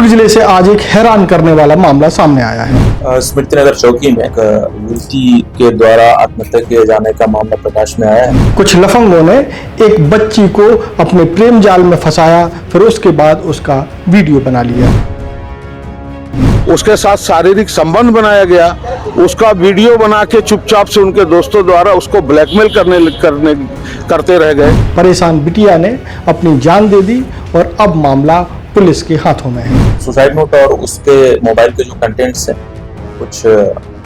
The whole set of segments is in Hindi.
दुर्ग जिले से आज एक हैरान करने वाला मामला सामने आया है। स्मृति नगर चौकी में एक युवती के द्वारा आत्महत्या किए जाने का मामला प्रकाश में आया है। कुछ लफंगों ने एक बच्ची को अपने प्रेम जाल में फंसाया, फिर उसके बाद उसका वीडियो बना लिया। उसके साथ शारीरिक संबंध बनाया गया, उसका वीडियो बना के चुपचाप से उनके दोस्तों द्वारा उसको ब्लैकमेल करते रह गए। परेशान बिटिया ने अपनी जान दे दी और अब मामला पुलिस के हाथों में है। सुसाइड नोट और उसके मोबाइल के जो कंटेंट्स हैं, कुछ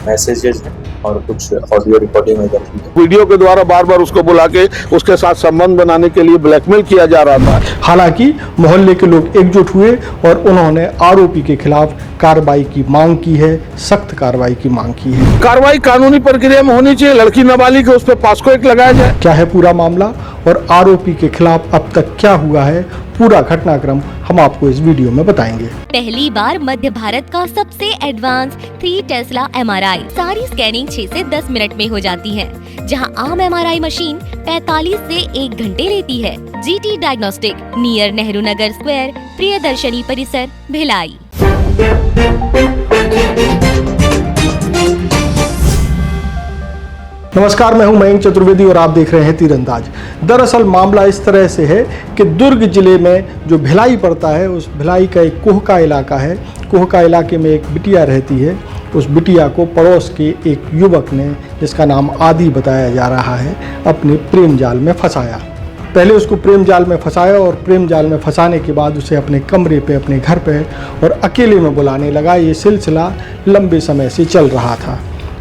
मैसेजेस हैं और कुछ ऑडियो रिकॉर्डिंग में दर्ज है। वीडियो के द्वारा बार बार उसको बुला के उसके साथ संबंध बनाने के लिए ब्लैकमेल किया जा रहा था। हालांकि मोहल्ले के लोग एकजुट हुए और उन्होंने आरोपी के खिलाफ कार्रवाई की मांग की है, सख्त कार्रवाई की मांग की है। कार्रवाई कानूनी प्रक्रिया में होनी चाहिए, लड़की नाबालिग है, उस पर पास्को एक्ट लगाया जाए। क्या है पूरा मामला और आरोपी के खिलाफ अब तक क्या हुआ है, पूरा घटनाक्रम हम आपको इस वीडियो में बताएंगे। पहली बार मध्य भारत का सबसे एडवांस 3 टेस्ला MRI। सारी स्कैनिंग 6 से 10 मिनट में हो जाती है, जहां आम MRI मशीन 45 से 1 घंटे लेती है। GT diagnostic, near Nehru Nagar square, Priyadarshini परिसर, भिलाई। नमस्कार, मैं हूं मयंक चतुर्वेदी और आप देख रहे हैं तीरंदाज। दरअसल मामला इस तरह से है कि दुर्ग जिले में जो भिलाई पड़ता है, उस भिलाई का एक कोहका इलाका है। कोहका इलाके में एक बिटिया रहती है। उस बिटिया को पड़ोस के एक युवक ने, जिसका नाम आदि बताया जा रहा है, अपने प्रेम जाल में फंसाया। पहले उसको प्रेम जाल में फंसाया और प्रेम जाल में फंसाने के बाद उसे अपने कमरे पे, अपने घर पे और अकेले में बुलाने लगा। ये सिलसिला लंबे समय से चल रहा था।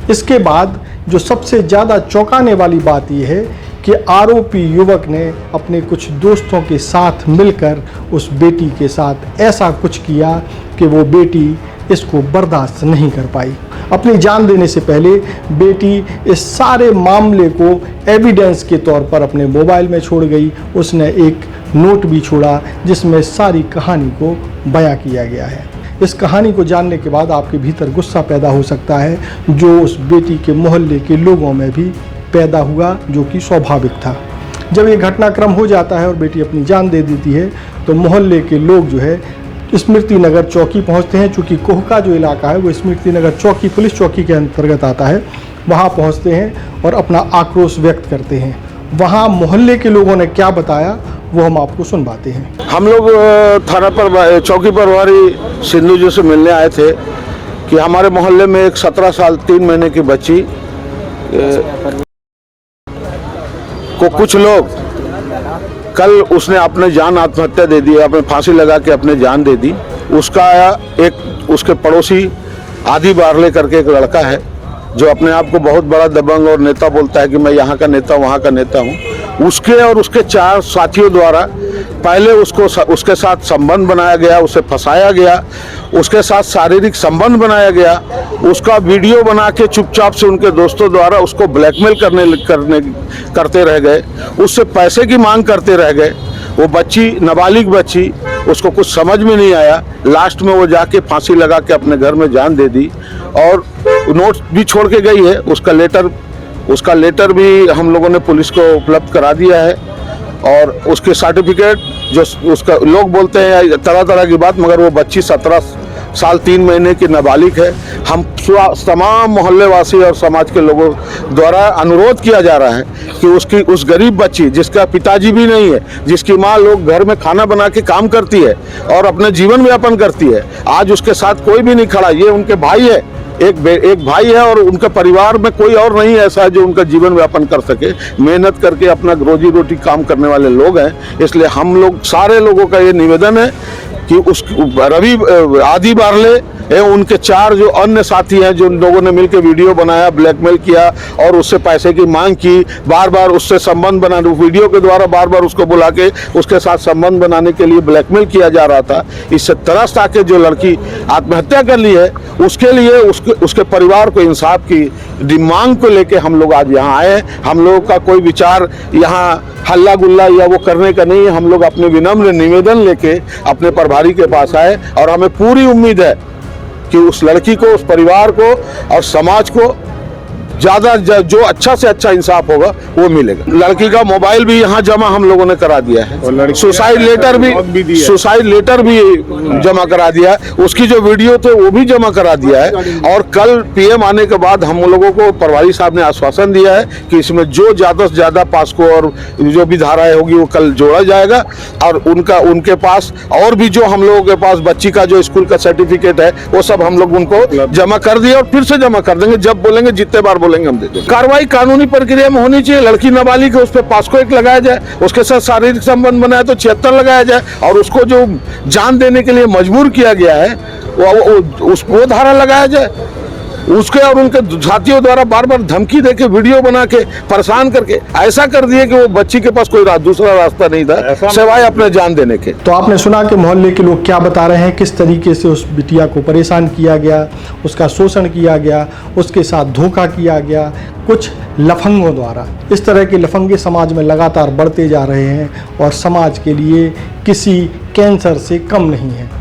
इसके बाद जो सबसे ज़्यादा चौंकाने वाली बात यह है कि आरोपी युवक ने अपने कुछ दोस्तों के साथ मिलकर उस बेटी के साथ ऐसा कुछ किया कि वो बेटी इसको बर्दाश्त नहीं कर पाई। अपनी जान देने से पहले बेटी इस सारे मामले को एविडेंस के तौर पर अपने मोबाइल में छोड़ गई। उसने एक नोट भी छोड़ा जिसमें सारी कहानी को बयां किया गया है। इस कहानी को जानने के बाद आपके भीतर गुस्सा पैदा हो सकता है, जो उस बेटी के मोहल्ले के लोगों में भी पैदा हुआ, जो कि स्वाभाविक था। जब ये घटनाक्रम हो जाता है और बेटी अपनी जान दे देती है, तो मोहल्ले के लोग जो है स्मृति नगर चौकी पहुंचते हैं। चूँकि कोहका जो इलाका है वो स्मृति नगर चौकी, पुलिस चौकी के अंतर्गत आता है। वहाँ पहुँचते हैं और अपना आक्रोश व्यक्त करते हैं। वहाँ मोहल्ले के लोगों ने क्या बताया वो हम आपको सुनवाते हैं। हम लोग थाना पर चौकी प्रभारी सिंधु जी से मिलने आए थे कि हमारे मोहल्ले में एक 17 साल 3 महीने की बच्ची को कुछ लोग, कल उसने अपने जान आत्महत्या दे दी, अपने फांसी लगा के अपने जान दे दी। उसका एक उसके पड़ोसी आदि बारले करके एक लड़का है, जो अपने आप को बहुत बड़ा दबंग और नेता बोलता है कि मैं यहाँ का नेता, वहाँ का नेता हूँ। उसके और उसके 4 साथियों द्वारा पहले उसके साथ संबंध बनाया गया, उसे फंसाया गया, उसके साथ शारीरिक संबंध बनाया गया, उसका वीडियो बना के चुपचाप से उनके दोस्तों द्वारा उसको ब्लैकमेल करते रह गए, उससे पैसे की मांग करते रह गए। वो बच्ची, नाबालिग बच्ची, उसको कुछ समझ में नहीं आया। लास्ट में वो जाके फांसी लगा के अपने घर में जान दे दी और नोट भी छोड़ के गई है। उसका लेटर भी हम लोगों ने पुलिस को उपलब्ध करा दिया है और उसके सर्टिफिकेट, जो उसका लोग बोलते हैं तरह तरह की बात, मगर वो बच्ची 17 साल 3 महीने की नाबालिग है। हम तमाम मोहल्ले वासी और समाज के लोगों द्वारा अनुरोध किया जा रहा है कि उस गरीब बच्ची, जिसका पिताजी भी नहीं है, जिसकी माँ लोग घर में खाना बना के काम करती है और अपना जीवन यापन करती है, आज उसके साथ कोई भी नहीं खड़ा। ये उनके भाई है, एक भाई है और उनके परिवार में कोई और नहीं ऐसा है जो उनका जीवन व्यापन कर सके। मेहनत करके अपना रोजी रोटी काम करने वाले लोग हैं। इसलिए हम लोग सारे लोगों का ये निवेदन है कि उस रवि आदि बारले उनके 4 जो अन्य साथी हैं, जो लोगों ने मिलकर वीडियो बनाया, ब्लैकमेल किया और उससे पैसे की मांग की, बार बार उससे संबंध बनाने, वीडियो के द्वारा बार बार उसको बुला के उसके साथ संबंध बनाने के लिए ब्लैकमेल किया जा रहा था। इससे त्रस्त आके जो लड़की आत्महत्या कर ली है, उसके लिए उसके परिवार को इंसाफ की मांग को लेके हम लोग आज यहाँ आए हैं। हम लोगों का कोई विचार यहाँ हल्ला गुल्ला या वो करने का नहीं है। हम लोग अपने विनम्र निवेदन लेके अपने प्रभारी के पास आए और हमें पूरी उम्मीद है कि उस लड़की को, उस परिवार को और समाज को ज्यादा जो अच्छा से अच्छा इंसाफ होगा वो मिलेगा। लड़की का मोबाइल भी यहाँ जमा हम लोगों ने करा दिया है, सुसाइड लेटर भी जमा करा दिया है, उसकी जो वीडियो थे वो भी जमा करा दिया है। और कल पीएम आने के बाद हम लोगों को पटवारी साहब ने आश्वासन दिया है कि इसमें जो ज्यादा से ज्यादा पास्को और जो भी धाराएं होगी वो कल जोड़ा जाएगा। और उनके पास और भी जो हम लोगों के पास बच्ची का जो स्कूल का सर्टिफिकेट है वो सब हम लोग उनको जमा कर दिए और फिर से जमा कर देंगे, जब बोलेंगे जितने बार बोलेंगे हम दे देंगे। कार्रवाई कानूनी प्रक्रिया में होनी चाहिए। लड़की नाबालिग है, उस पर पास्को एक लगाया जाए, उसके साथ शारीरिक संबंध बनाया तो 76 लगाया जाए, और उसको जो जान देने के लिए मजबूर किया गया है वो धारा लगाया जाए। उसके और उनके साथियों द्वारा बार बार धमकी देके वीडियो बना के परेशान करके ऐसा कर दिए कि वो बच्ची के पास कोई दूसरा रास्ता नहीं था सिवाय अपने जान देने के। तो आपने सुना कि मोहल्ले के लोग क्या बता रहे हैं, किस तरीके से उस बिटिया को परेशान किया गया, उसका शोषण किया गया, उसके साथ धोखा किया गया कुछ लफंगों द्वारा। इस तरह के लफंगे समाज में लगातार बढ़ते जा रहे हैं और समाज के लिए किसी कैंसर से कम नहीं है।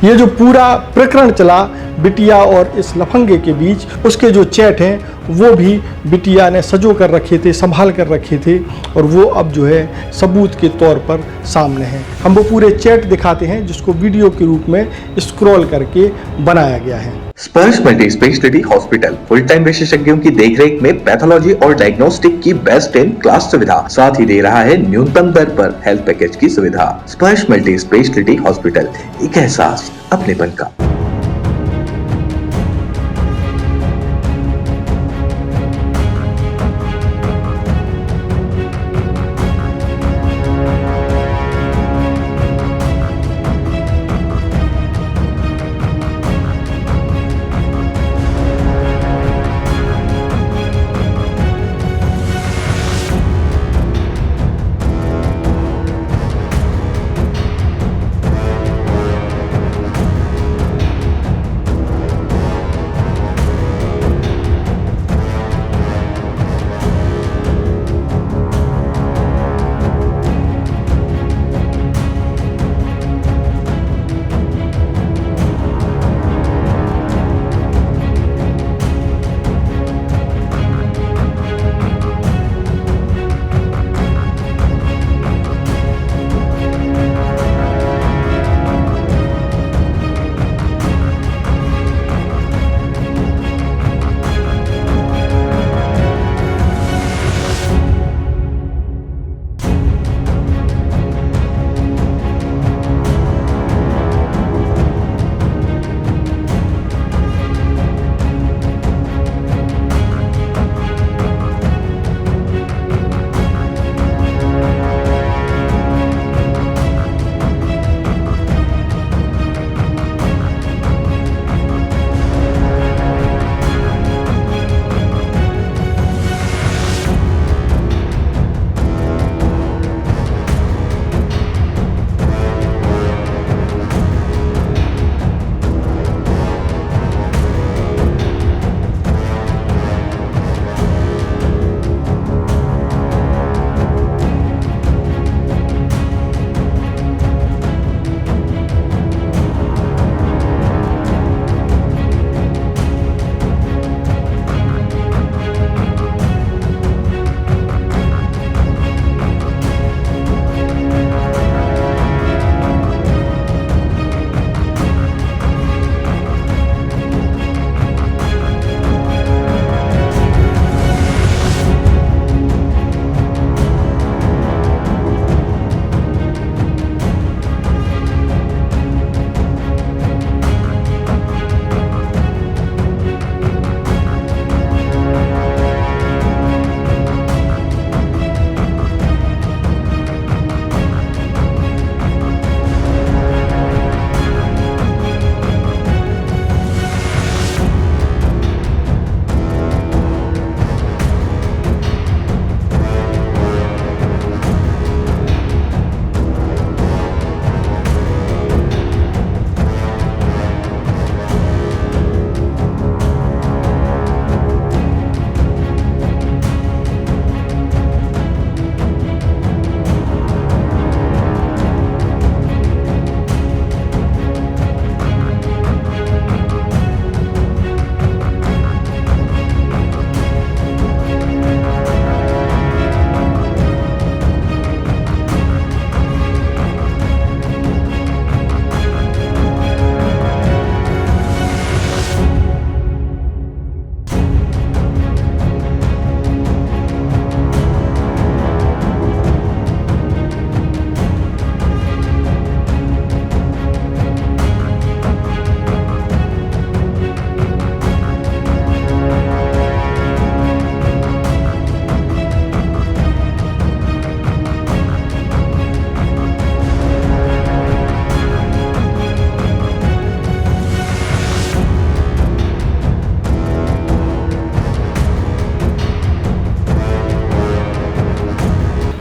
ये जो पूरा प्रकरण चला बिटिया और इस लफंगे के बीच, उसके जो चैट हैं वो भी बिटिया ने सजो कर रखे थे, संभाल कर रखे थे, और वो अब जो है सबूत के तौर पर सामने हैं। हम वो पूरे चैट दिखाते हैं जिसको वीडियो के रूप में स्क्रॉल करके बनाया गया है। स्पर्श multi speciality hospital full time विशेषज्ञों की देखरेख में पैथोलॉजी और डायग्नोस्टिक की बेस्ट इन क्लास सुविधा, साथ ही दे रहा है न्यूनतम दर पर हेल्थ पैकेज की सुविधा। स्पर्श मल्टी स्पेशलिटी हॉस्पिटल, एक एहसास अपनेपन का।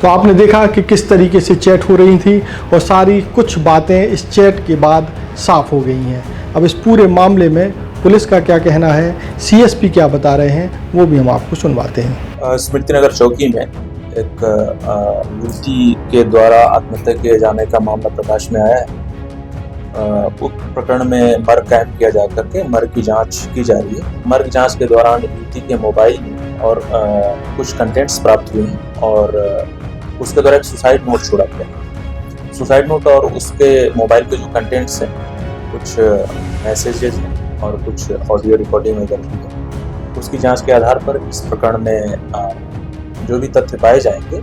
तो आपने देखा कि किस तरीके से चैट हो रही थी और सारी कुछ बातें इस चैट के बाद साफ हो गई हैं। अब इस पूरे मामले में पुलिस का क्या कहना है, सीएसपी क्या बता रहे हैं, वो भी हम आपको सुनवाते हैं। स्मृति नगर चौकी में एक युवती के द्वारा आत्महत्या किए जाने का मामला प्रकाश में आया है। उक्त प्रकरण में मर्ग कायम किया जा करके मर्ग की जांच की जा रही है। मर्ग जांच के दौरान युवती के मोबाइल और कुछ कंटेंट्स प्राप्त हुए हैं और उसके द्वारा एक सुसाइड नोट छोड़ा गया। सुसाइड नोट और उसके मोबाइल के जो कंटेंट्स हैं, कुछ मैसेजेस हैं और कुछ ऑडियो रिकॉर्डिंग वगैरह है, उसकी जांच के आधार पर इस प्रकरण में जो भी तथ्य पाए जाएंगे,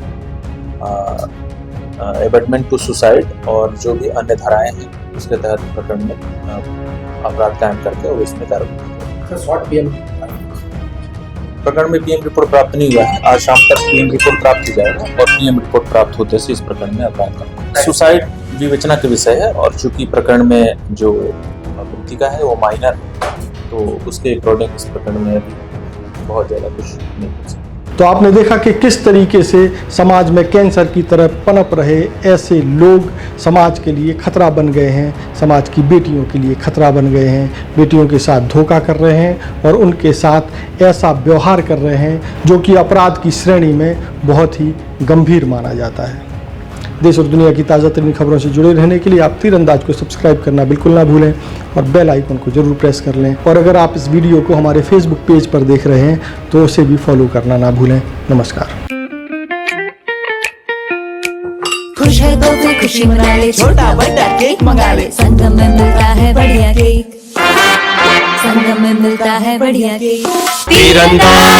एबेटमेंट टू सुसाइड और जो भी अन्य धाराएं हैं, उसके तहत प्रकरण में अपराध कायम करके और इसमें कार्रवाई। प्रकरण में पीएम रिपोर्ट प्राप्त नहीं हुआ है। आज शाम तक पीएम रिपोर्ट प्राप्त हो जाएगा और पीएम रिपोर्ट प्राप्त होते से इस प्रकरण में अपराध का सुसाइड विवेचना के विषय है। और चूंकि प्रकरण में जो मृतिका है वो माइनर है, तो उसके अकॉर्डिंग इस प्रकरण में अभी बहुत ज़्यादा कुछ नहीं हो सकता। तो आपने देखा कि किस तरीके से समाज में कैंसर की तरह पनप रहे ऐसे लोग समाज के लिए खतरा बन गए हैं, समाज की बेटियों के लिए खतरा बन गए हैं, बेटियों के साथ धोखा कर रहे हैं और उनके साथ ऐसा व्यवहार कर रहे हैं जो कि अपराध की श्रेणी में बहुत ही गंभीर माना जाता है। देश और दुनिया की ताज़ा तरीन खबरों से जुड़े रहने के लिए आप तीरंदाज को सब्सक्राइब करना बिल्कुल ना भूलें और बेल आइकन को जरूर प्रेस कर लें। और अगर आप इस वीडियो को हमारे फेसबुक पेज पर देख रहे हैं तो उसे भी फॉलो करना ना भूलें। नमस्कार। खुश है तो फिर खुशी मना ले, छोटा बड़ा केक मंगा ले, संगम में मिलता है बढ़िया केक, संगम में मिलता है बढ़िया केक। तीरंदाज।